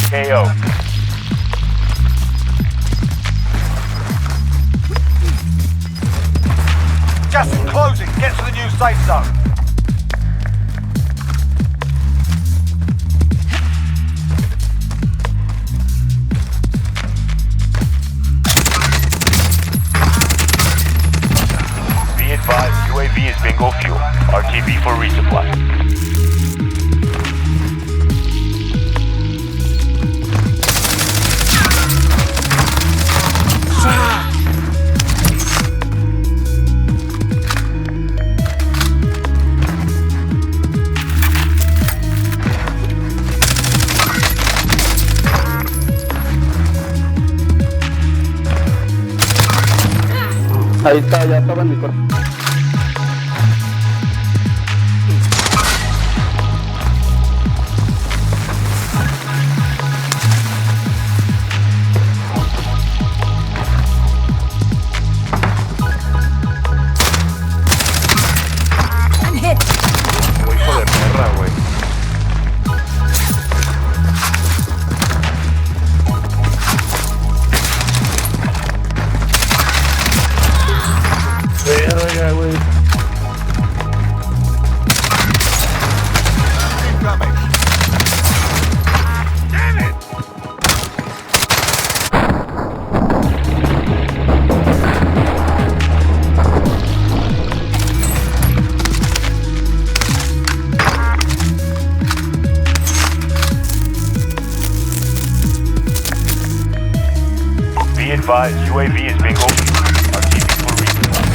KO. Gas is closing. Get to the new safe zone. Be advised, UAV is bingo fuel. RTB for resupply. Ahí está, ya estaba en mi cuerpo. Hijo de perra, güey. Verga, güey. Incoming. Damn it! Be advised, UAV is bingo fuel. RTB for resupply.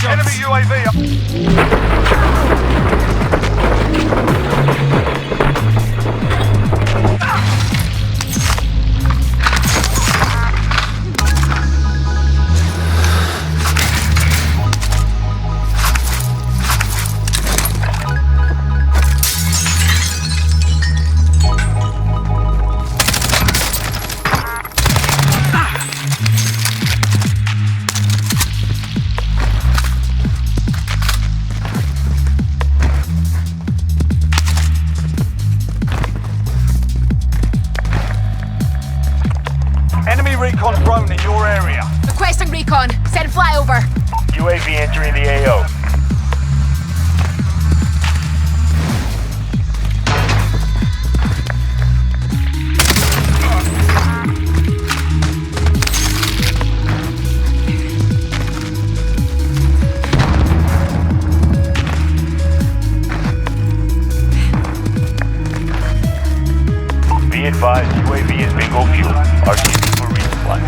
Enemy UAV up. Enemy recon drone in your area. Requesting recon. Send flyover. UAV entering the AO. Be advised, UAV is bingo fuel. RTB for resupply.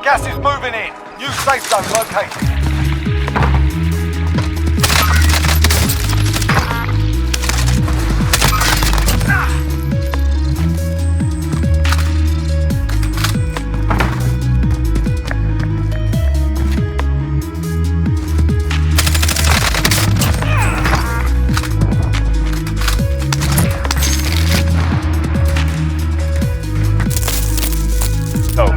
Gas is moving in. New safe zone located. Oh.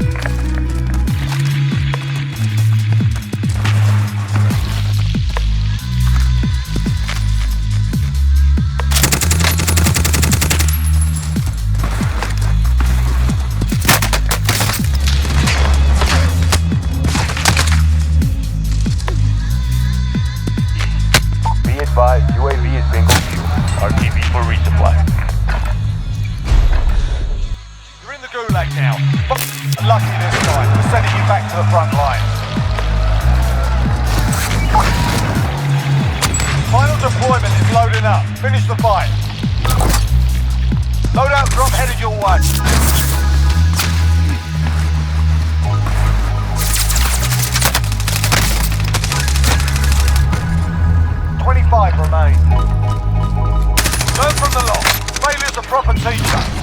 deployment is loading up. Finish the fight. Loadout drop headed your way. 25 remain. Learn from the loss. Failure's a proper teacher.